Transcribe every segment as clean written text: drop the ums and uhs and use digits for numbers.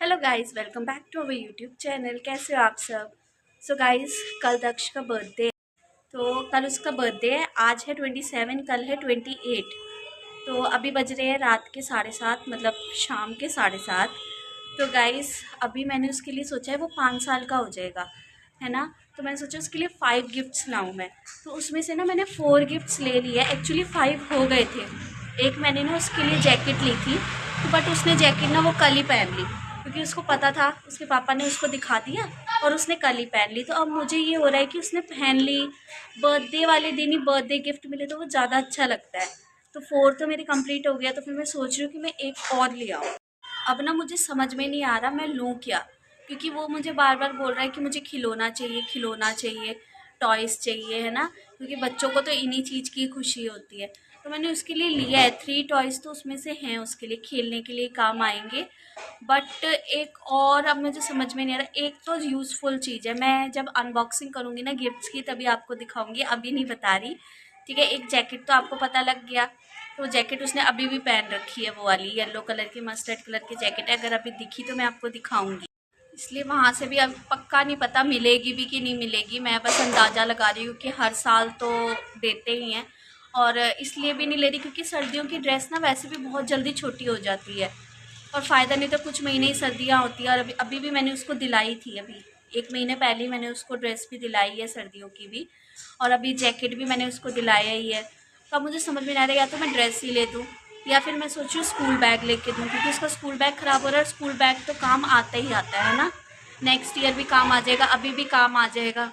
Hello guys, welcome back to our YouTube channel. कैसे हो आप सब? सो गाइस, कल दक्ष का बर्थडे है। तो कल उसका बर्थडे है। आज है 27, कल है 28। तो अभी बज रहे हैं रात के 7:30, मतलब शाम के 7:30। तो गाइस, अभी मैंने उसके लिए सोचा है वो 5 साल का हो जाएगा, है ना। तो मैंने सोचा उसके लिए 5 गिफ्ट्स लाऊं मैं। तो उसमें से ना मैंने 4 गिफ्ट्स ले लिए। एक्चुअली 5 हो गए थे। एक मैंने ना उसके लिए जैकेट ली थी, तो बट उसने जैकेट ना वो कल ही पहन ली, क्योंकि उसको पता था, उसके पापा ने उसको दिखा दिया और उसने कल ही पहन ली। तो अब मुझे ये हो रहा है कि उसने पहन ली, बर्थडे वाले दिन ही बर्थडे गिफ्ट मिले तो वो ज़्यादा अच्छा लगता है। तो 4 तो मेरी कंप्लीट हो गया, तो फिर मैं सोच रही हूँ कि मैं एक और ले आऊँ। अब ना मुझे समझ में नहीं आ रहा मैं लूँ क्या, क्योंकि वो मुझे बार बार बोल रहा है कि मुझे खिलौना चाहिए, खिलौना चाहिए, टॉयज़ चाहिए, है ना, क्योंकि बच्चों को तो इन्हीं चीज़ की खुशी होती है। तो मैंने उसके लिए लिया है 3 टॉयज़, तो उसमें से हैं उसके लिए खेलने के लिए काम आएंगे। बट एक और अब मुझे समझ में नहीं आ रहा। एक तो यूज़फुल चीज़ है, मैं जब अनबॉक्सिंग करूँगी ना गिफ्ट्स की तभी आपको दिखाऊंगी, अभी नहीं बता रही। ठीक है, एक जैकेट तो आपको पता लग गया। तो जैकेट उसने अभी भी पहन रखी है, वो वाली येलो कलर की मस्टर्ड कलर की जैकेट है। अगर अभी दिखी तो मैं आपको दिखाऊंगी। इसलिए वहाँ से भी अब पक्का नहीं पता मिलेगी भी कि नहीं मिलेगी। मैं बस अंदाज़ा लगा रही हूँ कि हर साल तो देते ही हैं, और इसलिए भी नहीं ले रही क्योंकि सर्दियों की ड्रेस ना वैसे भी बहुत जल्दी छोटी हो जाती है, और फ़ायदा नहीं तो कुछ महीने ही सर्दियाँ होती है। और अभी अभी भी मैंने उसको दिलाई थी, अभी 1 महीने पहले ही मैंने उसको ड्रेस भी दिलाई है सर्दियों की भी, और अभी जैकेट भी मैंने उसको दिलाया ही है। तो अब मुझे समझ में नहीं आ रहा, या तो मैं ड्रेस ही ले दूँ या फिर मैं सोचूँ स्कूल बैग लेके दूँ, क्योंकि उसका स्कूल बैग ख़राब हो रहा है और स्कूल बैग तो काम आता ही आता है ना। नेक्स्ट ईयर भी काम आ जाएगा, अभी भी काम आ जाएगा।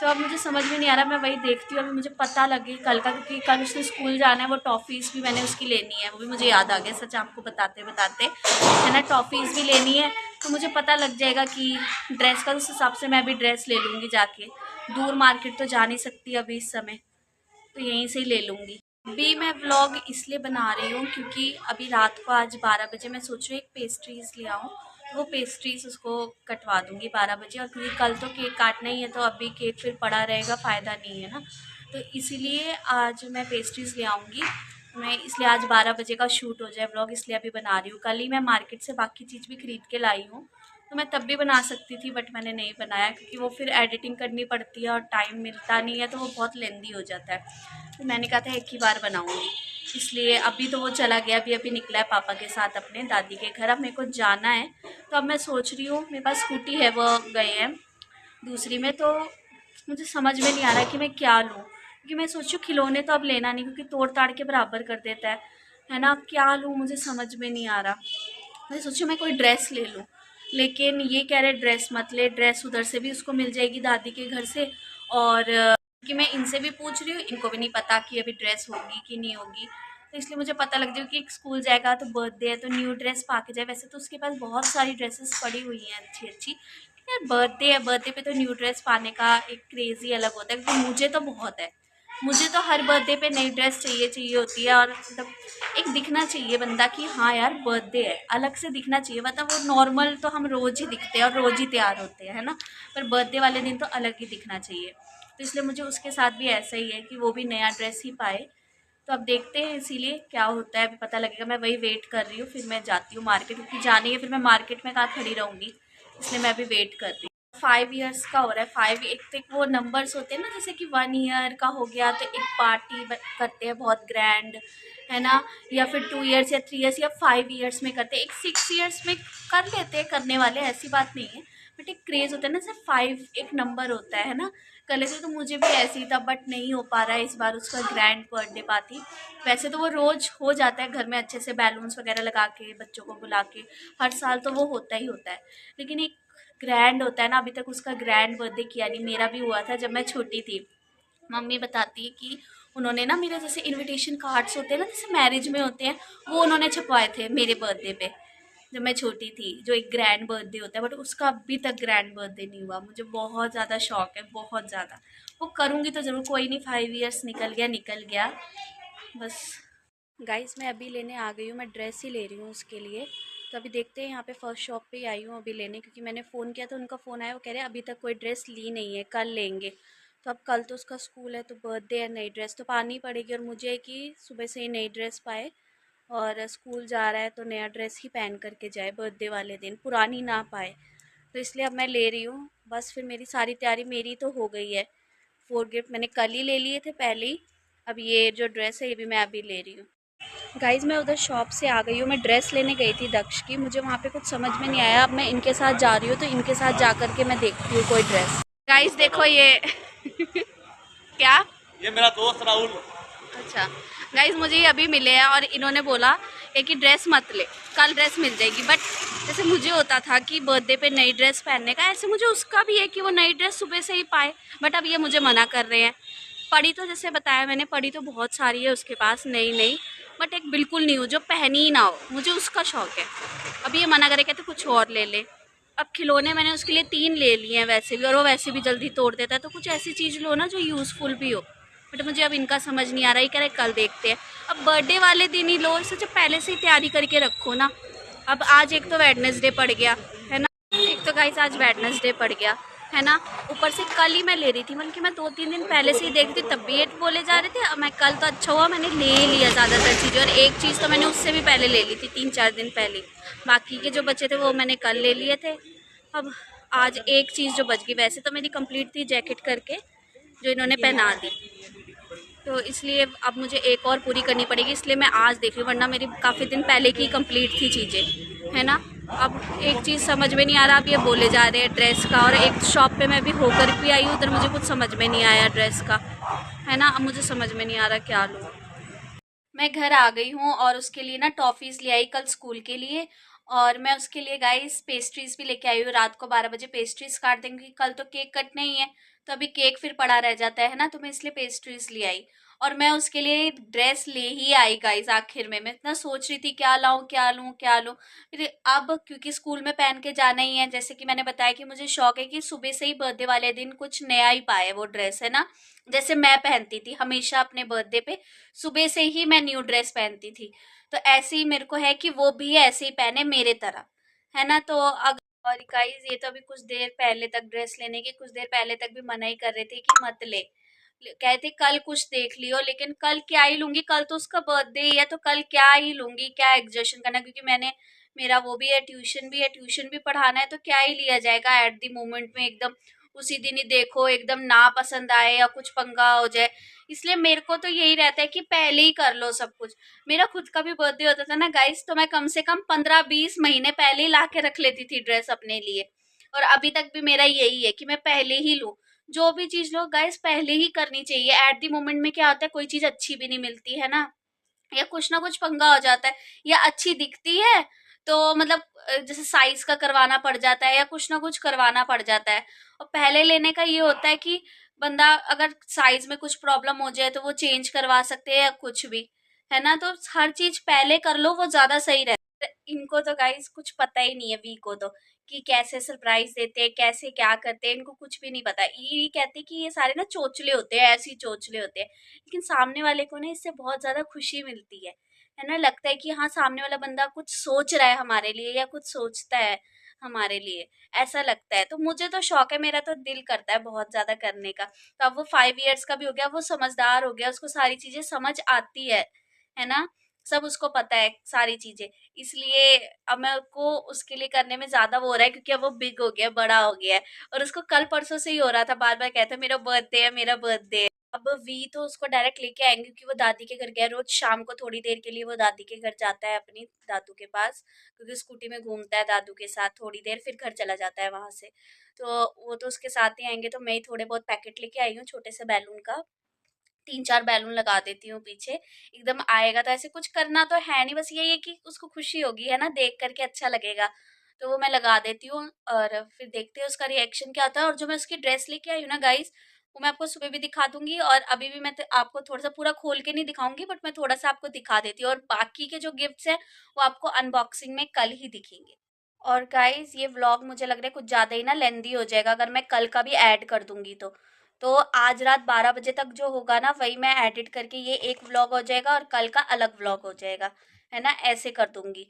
तो अब मुझे समझ में नहीं आ रहा, मैं वही देखती हूँ। अभी मुझे पता लगे कल का, क्योंकि कल उसने स्कूल जाना है। वो टॉफ़ीज़ भी मैंने उसकी लेनी है, वो भी मुझे याद आ गया सच आपको बताते बताते, है ना। टॉफ़ीज़ भी लेनी है, तो मुझे पता लग जाएगा कि ड्रेस का, उस हिसाब से मैं भी ड्रेस ले लूँगी जाके। दूर मार्केट तो जा नहीं सकती अभी इस समय, तो यहीं से ही ले लूँगी। अभी मैं व्लॉग इसलिए बना रही हूँ क्योंकि अभी रात को आज 12 बजे मैं सोच रही हूँ एक पेस्ट्रीज़ ले आऊँ। तो वो पेस्ट्रीज़ उसको कटवा दूँगी 12 बजे, और क्योंकि कल तो केक काटना ही है, तो अभी केक फिर पड़ा रहेगा, फ़ायदा नहीं है ना। तो इसीलिए आज मैं पेस्ट्रीज़ ले आऊँगी। मैं इसलिए आज 12 बजे का शूट हो जाए व्लॉग, इसलिए अभी बना रही हूँ। कल ही मैं मार्केट से बाकी चीज़ भी खरीद के लाई हूँ, तो मैं तब भी बना सकती थी, बट मैंने नहीं बनाया क्योंकि वो फिर एडिटिंग करनी पड़ती है और टाइम मिलता नहीं है, तो वो बहुत लेंदी हो जाता है। तो मैंने कहा था एक ही बार बनाऊंगी, इसलिए अभी तो वो चला गया, अभी अभी निकला है पापा के साथ अपने दादी के घर। अब मेरे को जाना है, तो अब मैं सोच रही हूँ, मेरे पास स्कूटी है, वो गए हैं दूसरी में। तो मुझे समझ में नहीं आ रहा कि मैं क्या लूँ, क्योंकि मैं सोचूँ खिलौने तो अब लेना नहीं, क्योंकि तोड़ ताड़ के बराबर कर देता है ना। अब क्या लूँ मुझे समझ में नहीं आ रहा। मैं सोचूँ मैं कोई ड्रेस ले लूँ, लेकिन ये कह रहे ड्रेस मत ले, ड्रेस उधर से भी उसको मिल जाएगी दादी के घर से। और कि मैं इनसे भी पूछ रही हूँ, इनको भी नहीं पता कि अभी ड्रेस होगी कि नहीं होगी। तो इसलिए मुझे पता लग जाए कि स्कूल जाएगा तो बर्थडे है तो न्यू ड्रेस पा के जाए। वैसे तो उसके पास बहुत सारी ड्रेसेस पड़ी हुई हैं अच्छी अच्छी, यार बर्थडे है, बर्थडे पे तो न्यू ड्रेस पाने का एक क्रेज़ ही अलग होता है, क्योंकि मुझे तो बहुत है। मुझे तो हर बर्थडे पे नई ड्रेस चाहिए चाहिए होती है, और मतलब एक दिखना चाहिए बंदा कि हाँ यार बर्थडे है, अलग से दिखना चाहिए। मतलब वो नॉर्मल तो हम रोज़ ही दिखते हैं और रोज़ ही तैयार होते हैं, है ना, पर बर्थडे वाले दिन तो अलग ही दिखना चाहिए। तो इसलिए मुझे उसके साथ भी ऐसा ही है कि वो भी नया ड्रेस ही पाए। तो अब देखते हैं इसीलिए क्या होता है, अभी पता लगेगा। मैं वही वेट कर रही हूँ, फिर मैं जाती हूँ मार्केट, क्योंकि जानी है, फिर मैं मार्केट में कहाँ खड़ी रहूँगी, इसलिए मैं अभी वेट कर रही हूँ। 5 इयर्स का हो रहा है। 5 एक तो, एक वो नंबर्स होते हैं ना, जैसे कि 1 ईयर का हो गया तो एक पार्टी करते हैं बहुत ग्रैंड, है ना, या फिर 2 इयर्स या 3 इयर्स या 5 इयर्स में करते हैं, एक 6 इयर्स में कर लेते हैं करने वाले, ऐसी बात नहीं है। बट एक क्रेज़ होता है ना, जैसे 5 एक नंबर होता है ना। कर लेते तो मुझे भी ऐसे ही था, बट नहीं हो पा रहा है इस बार उसका ग्रैंड बर्थडे पार्टी। वैसे तो वो रोज़ हो जाता है घर में अच्छे से बैलून्स वगैरह लगा के, बच्चों को बुला के, हर साल तो वो होता ही होता है। लेकिन एक ग्रैंड होता है ना, अभी तक उसका ग्रैंड बर्थडे किया नहीं। मेरा भी हुआ था जब मैं छोटी थी। मम्मी बताती है कि उन्होंने ना मेरे जैसे इनविटेशन कार्ड्स होते हैं ना, जैसे मैरिज में होते हैं, वो उन्होंने छपवाए थे मेरे बर्थडे पे जब मैं छोटी थी, जो एक ग्रैंड बर्थडे होता है। बट उसका अभी तक ग्रैंड बर्थडे नहीं हुआ। मुझे बहुत ज़्यादा शौक है, बहुत ज़्यादा। वो करूँगी तो ज़रूर, कोई नहीं, 5 इयर्स निकल गया निकल गया बस। गाइस, मैं अभी लेने आ गई हूँ, मैं ड्रेस ही ले रही हूँ उसके लिए। तो अभी देखते हैं, यहाँ पे फर्स्ट शॉप पे ही आई हूँ अभी लेने, क्योंकि मैंने फ़ोन किया तो उनका फ़ोन आया, वो कह रहे हैं अभी तक कोई ड्रेस ली नहीं है, कल लेंगे। तो अब कल तो उसका स्कूल है, तो बर्थडे है, नई ड्रेस तो पानी पड़ेगी, और मुझे है कि सुबह से ही नई ड्रेस पाए। और स्कूल जा रहा है तो नया ड्रेस ही पहन करके जाए बर्थडे वाले दिन, पुरानी ना पाए। तो इसलिए अब मैं ले रही हूँ। बस फिर मेरी सारी तैयारी मेरी तो हो गई है। 4 गिफ्ट मैंने कल ही ले लिए थे पहले ही। अब ये जो ड्रेस है ये भी मैं अभी ले रही हूँ। गाइज़ मैं उधर शॉप से आ गई हूँ। मैं ड्रेस लेने गई थी दक्ष की, मुझे वहाँ पे कुछ समझ में नहीं आया। अब मैं इनके साथ जा रही हूँ तो इनके साथ जा कर के मैं देखती हूँ कोई ड्रेस। गाइज़ देखो ये क्या, ये मेरा दोस्त राहुल। अच्छा गाइज मुझे ये अभी मिले हैं और इन्होंने बोला है कि ड्रेस मत ले, कल ड्रेस मिल जाएगी। बट जैसे मुझे होता था कि बर्थडे पे नई ड्रेस पहनने का, ऐसे मुझे उसका भी है कि वो नई ड्रेस सुबह से ही पाए। बट अब ये मुझे मना कर रहे हैं। पड़ी तो जैसे बताया मैंने, पड़ी तो बहुत सारी है उसके पास नई नई, बट एक बिल्कुल नहीं हो जो पहनी ही ना हो, मुझे उसका शौक है। अब ये मना करे कहते कुछ और ले ले। अब खिलौने मैंने उसके लिए 3 ले लिए हैं वैसे भी, और वो वैसे भी जल्दी तोड़ देता है। तो कुछ ऐसी चीज़ लो ना जो यूज़फुल भी हो। बट मुझे अब इनका समझ नहीं आ रहा, ये कह रहे कल देखते हैं। अब बर्थडे वाले दिन ही लो, सोचो पहले से ही तैयारी करके रखो ना। अब आज एक तो वेडनेसडे पड़ गया है ना, एक तो गाइस आज वेडनेसडे पड़ गया है ना। ऊपर से कल ही मैं ले रही थी, बल्कि मैं 2-3 दिन पहले से ही देख रही थी, तब भी ये बोले जा रहे थे। अब मैं कल तो अच्छा हुआ मैंने ले लिया ज़्यादातर चीज़ें, और एक चीज़ तो मैंने उससे भी पहले ले ली थी 3-4 दिन पहले। बाकी के जो बचे थे वो मैंने कल ले लिए थे। अब आज एक चीज़ जो बच गई, वैसे तो मेरी कंप्लीट थी जैकेट करके जो इन्होंने पहना दी, तो इसलिए अब मुझे एक और पूरी करनी पड़ेगी। इसलिए मैं आज देख रही हूँ, वरना मेरी काफ़ी दिन पहले की कंप्लीट थी चीज़ें, है ना। अब एक चीज़ समझ में नहीं आ रहा, अब ये बोले जा रहे हैं ड्रेस का, और एक शॉप पे मैं भी होकर भी आई हूँ, उधर मुझे कुछ समझ में नहीं आया ड्रेस का, है ना। अब मुझे समझ में नहीं आ रहा क्या लूँ। मैं घर आ गई हूँ और उसके लिए ना टॉफ़ीज़ ले आई कल स्कूल के लिए। और मैं उसके लिए गाइस पेस्ट्रीज़ भी लेके आई हूँ। रात को 12 बजे पेस्ट्रीज़ काट देंगी, कल तो केक कटना ही है। तो अभी केक फिर पड़ा रह जाता है ना, तो मैं इसलिए पेस्ट्रीज़ ले आई। और मैं उसके लिए ड्रेस ले ही आई गाइस आखिर में। मैं इतना सोच रही थी क्या लाऊं क्या लूं क्या लूं। फिर अब क्योंकि स्कूल में पहन के जाना ही है, जैसे कि मैंने बताया कि मुझे शौक है कि सुबह से ही बर्थडे वाले दिन कुछ नया ही पाए वो ड्रेस, है ना। जैसे मैं पहनती थी हमेशा अपने बर्थडे पे, सुबह से ही मैं न्यू ड्रेस पहनती थी। तो ऐसे ही मेरे को है कि वो भी ऐसे ही पहने मेरे तरह, है ना। तो अगर, और गाइस ये तो अभी कुछ देर पहले तक ड्रेस लेने की कुछ देर पहले तक भी मना ही कर रहे थे कि मत ले, कहते कल कुछ देख लियो। लेकिन कल क्या ही लूंगी, कल तो उसका बर्थडे ही है, तो कल क्या ही लूंगी, क्या एग्जेशन करना। क्योंकि मैंने, मेरा वो भी है, ट्यूशन भी है, ट्यूशन भी पढ़ाना है, तो क्या ही लिया जाएगा एट द मोमेंट में एकदम उसी दिन ही देखो एकदम ना पसंद आए या कुछ पंगा हो जाए। इसलिए मेरे को तो यही रहता है कि पहले ही कर लो सब कुछ। मेरा खुद का भी बर्थडे होता था ना गाइस, तो मैं कम से कम 15-20 महीने पहले ही ला के रख लेती थी ड्रेस अपने लिए। और अभी तक भी मेरा यही है कि मैं पहले ही लूं। जो भी चीज लो गाइस पहले ही करनी चाहिए। एट द मोमेंट में क्या होता है, कोई चीज अच्छी भी नहीं मिलती है ना, या कुछ ना कुछ पंगा हो जाता है, या अच्छी दिखती है तो मतलब जैसे साइज का करवाना पड़ जाता है या कुछ ना कुछ करवाना पड़ जाता है। और पहले लेने का ये होता है कि बंदा अगर साइज में कुछ प्रॉब्लम हो जाए तो वो चेंज करवा सकते हैं या कुछ भी, है ना। तो हर चीज पहले कर लो, वो ज्यादा सही रहता है। इनको तो गाइस कुछ पता ही नहीं है, वी को तो, कि कैसे सरप्राइज देते हैं, कैसे क्या करते हैं, इनको कुछ भी नहीं पता। ये कहते हैं कि ये सारे ना चोचले होते हैं, ऐसे ही चोचले होते हैं। लेकिन सामने वाले को ना इससे बहुत ज्यादा खुशी मिलती है ना। लगता है कि हाँ सामने वाला बंदा कुछ सोच रहा है हमारे लिए, या कुछ सोचता है हमारे लिए, ऐसा लगता है। तो मुझे तो शौक है, मेरा तो दिल करता है बहुत ज्यादा करने का। तो अब वो 5 इयर्स का भी हो गया, वो समझदार हो गया, उसको सारी चीजें समझ आती है ना। सब उसको पता है सारी चीजें। इसलिए अब मैं को उसके लिए करने में ज्यादा वो हो रहा है, क्योंकि अब वो बिग हो गया, बड़ा हो गया है। और उसको कल परसों से ही हो रहा था, बार बार कहता है मेरा बर्थडे है, मेरा बर्थडे है। अब वी तो उसको डायरेक्ट लेके आएंगे, क्योंकि वो दादी के घर गया। रोज शाम को थोड़ी देर के लिए वो दादी के घर जाता है, अपनी दादू के पास, क्योंकि स्कूटी में घूमता है दादू के साथ थोड़ी देर, फिर घर चला जाता है वहां से। तो वो तो उसके साथ ही आएंगे। तो मैं ही थोड़े बहुत पैकेट लेके आई हूँ छोटे से बैलून का, 3-4 बैलून लगा देती हूँ पीछे। एकदम आएगा तो ऐसे कुछ करना तो है नहीं, बस यही है कि उसको खुशी होगी, है ना, देख करके अच्छा लगेगा। तो वो मैं लगा देती हूँ और फिर देखते हैं उसका रिएक्शन क्या होता है। और जो मैं उसकी ड्रेस लेके आई हूँ ना गाइस, वो मैं आपको सुबह भी दिखा दूंगी, और अभी भी मैं आपको थोड़ा सा पूरा खोल के नहीं दिखाऊंगी, बट मैं थोड़ा सा आपको दिखा देती हूँ। और बाकी के जो गिफ्ट्स हैं वो आपको अनबॉक्सिंग में कल ही दिखेंगे। और गाइस ये व्लॉग मुझे लग रहा है कुछ ज़्यादा ही ना लेंदी हो जाएगा, अगर मैं कल का भी ऐड कर दूंगी तो आज रात 12 बजे तक जो होगा ना वही मैं एडिट करके ये एक व्लॉग हो जाएगा और कल का अलग व्लॉग हो जाएगा, है ना, ऐसे कर दूंगी।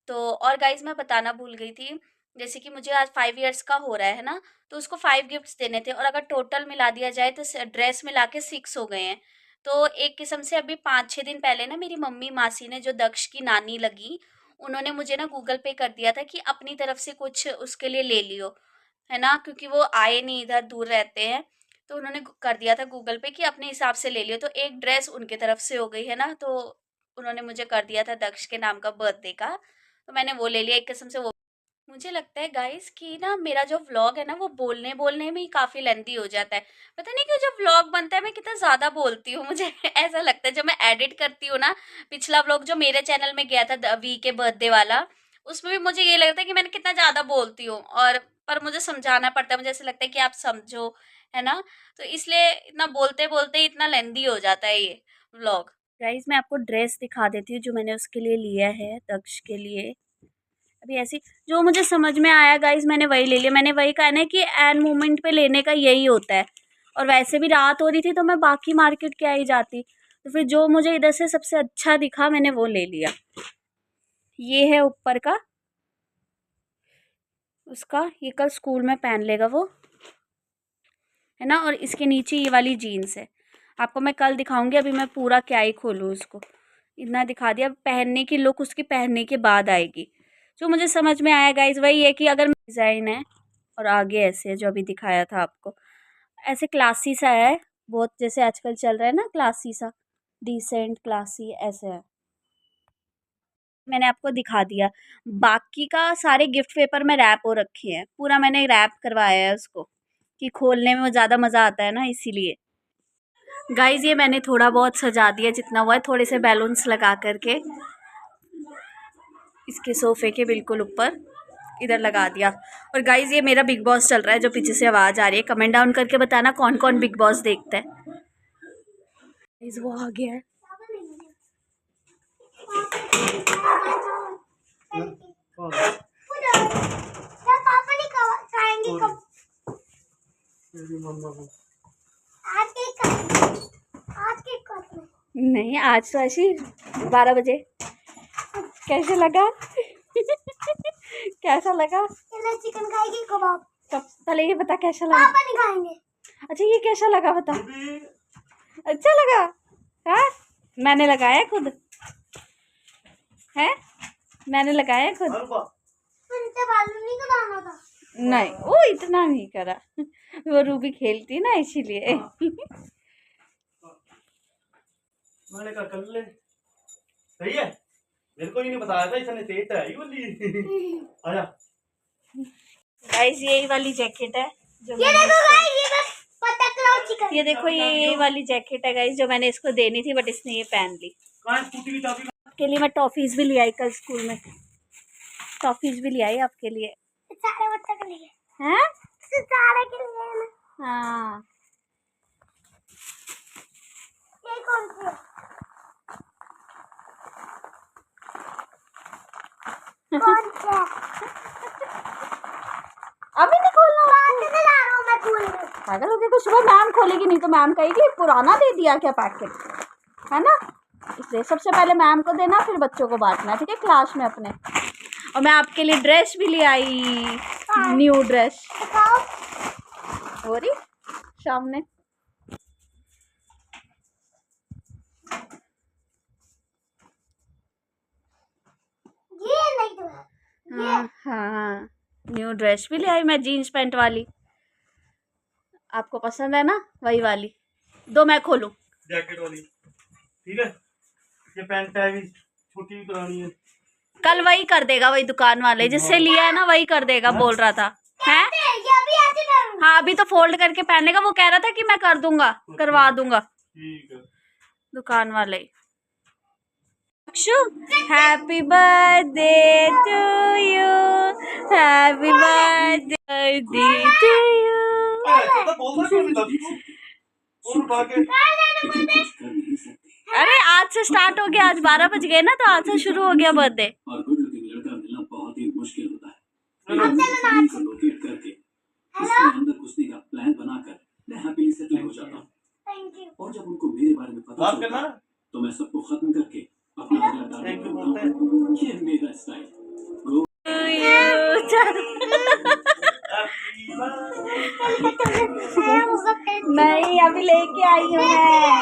तो और गाइज मैं बताना भूल गई थी, जैसे कि मुझे आज 5 इयर्स का हो रहा है ना, तो उसको 5 गिफ्ट्स देने थे, और अगर टोटल मिला दिया जाए तो ड्रेस मिला के 6 हो गए हैं। तो एक किस्म से अभी 5-6 दिन पहले ना मेरी मम्मी मासी ने, जो दक्ष की नानी लगी, उन्होंने मुझे ना गूगल पे कर दिया था कि अपनी तरफ से कुछ उसके लिए ले लियो, है ना, क्योंकि वो आए नहीं, इधर दूर रहते हैं। तो उन्होंने कर दिया था गूगल पे कि अपने हिसाब से ले लियो। तो एक ड्रेस उनके तरफ से हो गई, है ना, तो उन्होंने मुझे कर दिया था दक्ष के नाम का बर्थडे का, तो मैंने वो ले लिया एक किस्म से। वो मुझे लगता है गाइस कि ना मेरा जो व्लॉग है ना वो बोलने बोलने में ही काफ़ी लेंथी हो जाता है। पता नहीं क्यों जब व्लॉग बनता है मैं कितना ज़्यादा बोलती हूँ, मुझे ऐसा लगता है। जब मैं एडिट करती हूँ ना, पिछला व्लॉग जो मेरे चैनल में गया था वी के बर्थडे वाला, उसमें भी मुझे ये लगता है कि मैंने कितना ज़्यादा बोलती हूँ, और पर मुझे समझाना पड़ता है, मुझे ऐसा लगता है कि आप समझो, है ना। तो इसलिए इतना बोलते बोलते ही इतना लेंदी हो जाता है ये व्लॉग। गाइस मैं आपको ड्रेस दिखा देती हूँ जो मैंने उसके लिए लिया है, दक्ष के लिए। अभी ऐसी जो मुझे समझ में आया गाइस मैंने वही ले लिया। मैंने वही कहा ना कि एन मोमेंट पे लेने का यही होता है, और वैसे भी रात हो रही थी तो मैं बाकी मार्केट क्या ही जाती, तो फिर जो मुझे इधर से सबसे अच्छा दिखा मैंने वो ले लिया। ये है ऊपर का उसका, ये कल स्कूल में पहन लेगा वो, है ना। और इसके नीचे ये वाली जीन्स है, आपको मैं कल दिखाऊंगी, अभी मैं पूरा क्या ही खोलूँ उसको, इतना दिखा दिया। पहनने की लुक उसकी पहनने के बाद आएगी। जो मुझे समझ में आया गाइस वही है कि अगर डिज़ाइन है और आगे ऐसे है जो अभी दिखाया था आपको, ऐसे क्लासी सा है बहुत, जैसे आजकल चल रहा है ना क्लासी सा, डिसेंट क्लासी ऐसे है। मैंने आपको दिखा दिया, बाकी का सारे गिफ्ट पेपर में रैप हो रखे हैं, पूरा मैंने रैप करवाया है उसको कि खोलने में ज़्यादा मज़ा आता है ना, इसीलिए। गाइज ये मैंने थोड़ा बहुत सजा दिया जितना हुआ है, थोड़े से बैलून्स लगा करके इसके सोफे के बिल्कुल ऊपर इधर लगा दिया। और गाइज ये मेरा बिग बॉस चल रहा है, जो पीछे से आवाज़ आ रही है, कमेंट डाउन करके बताना कौन कौन बिग बॉस देखता है। गाइज वो आ गया है। नहीं आज तो ऐसी 12 बजे। कैसे लगा? कैसा लगा? चिकन खाएगी कबाब। कब पहले ये बता कैसा लगा? पापा नहीं खाएंगे। अच्छा ये कैसा लगा बता? अच्छा लगा? हाँ मैंने लगाया खुद है, मैंने लगाया खुद। बालू नहीं कराना था। नहीं वो इतना नहीं करा, वो रूबी खेलती ना इसीलिए। मैंने कहा कर ले, सही है। मेरे को ही नहीं बताया था, इसने तेज है ये वाली। आजा गाइस यही वाली जैकेट है जो ये देखो गाइस, ये बस पता करो चिकन, ये देखो यही वाली जैकेट है गाइस जो मैंने इसको देनी थी, बट इसने ये पहन ली। कहां स्कूटी की चाबी? आपके लिए मैं टॉफीज भी ले आई कल स्कूल में, टॉफीज भी ले आई आपके लिए, सारे बच्चों के लिए। हैं? सारे के लिए ना। हाँ ये कौन सी है? कौन सा? अभी नहीं खोलना, पागल हो गया। तो सुबह मैम खोलेगी, नहीं तो मैम कहेगी पुराना दे दिया क्या पैकेट, है ना। इसलिए सबसे पहले मैम को देना, फिर बच्चों को बांटना, ठीक है, क्लास में अपने। और मैं आपके लिए ड्रेस भी ले आई, न्यू ड्रेस हो रही सामने। ये नहीं हाँ हाँ न्यू ड्रेस भी ले आई मैं, जीन्स पैंट वाली, आपको पसंद है ना वही वाली। दो मैं खोलूं जैकेट वाली, ठीक है। ये पैंट है भी छोटी भी करानी है, कल वही कर देगा, वही दुकान वाले जिससे लिया है ना वही कर देगा, बोल रहा था है। हाँ अभी तो फोल्ड करके पहनेगा, वो कह रहा था कि मैं कर दूंगा, करवा दूंगा, ठीक है। दुकान वाले। Happy birthday to you, happy birthday to you. अरे आज से स्टार्ट हो गया, आज 12 बज गए ना, तो आज से शुरू हो गया बर्थडे। बहुत ही मुश्किल होता है, प्लान बनाकर मैं हैप्पीली सेटल हो जाता हूं, और जब उनको मेरे बारे में पता चलता है तो मैं सबको खत्म करके अपना अगला टारगेट बनाता हूं। ये मेरा स्टाइल। नहीं अभी लेके आई हूँ मैं।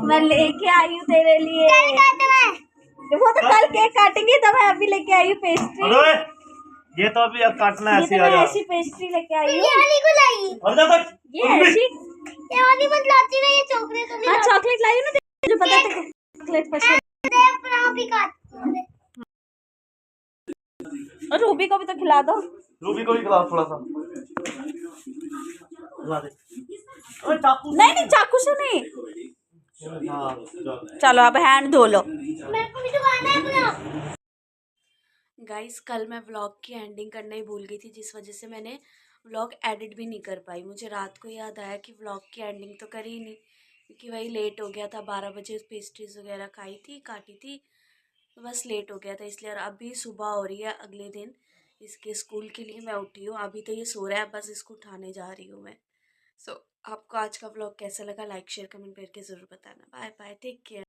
मैं लेके आई हूँ तेरे लिए। वो तो कल केक काटेंगे, तो मैं अभी लेके आई हूँ पेस्ट्री। अरे ये तो अभी अब काटना है। ये तो मैं ऐसी पेस्ट्री लेके आई हूँ। ये ऐसी ये चॉकलेट हाँ चॉकलेट लाई हूँ ना, जो पता था चॉकलेट पसंद। और रूबी को भी तो खिला दो। रूबी को भी खिलाओ थोड़ा सा। खिला दे। ओए चाकू नहीं नहीं, चाकू से नहीं। हाँ चलो अब हैंड धो लो। मेरे को भी तो खाना है अपना। गाइस कल मैं व्लॉग की एंडिंग करना ही भूल गई थी, जिस वजह से मैंने व्लॉग एडिट भी नहीं कर पाई। मुझे रात को याद आया कि व्लॉग की एंडिंग तो करी ही नहीं, क्योंकि वही लेट हो गया था। 12 बजे पेस्ट्रीज वगैरह खाई थी, काटी थी, तो बस लेट हो गया था इसलिए। और अभी सुबह हो रही है अगले दिन इसके स्कूल के लिए। मैं उठी हूँ अभी, तो ये सो रहा है, बस इसको उठाने जा रही हूँ मैं। सो आपको आज का व्लॉग कैसा लगा, लाइक शेयर कमेंट करके ज़रूर बताना। Bye bye, take care.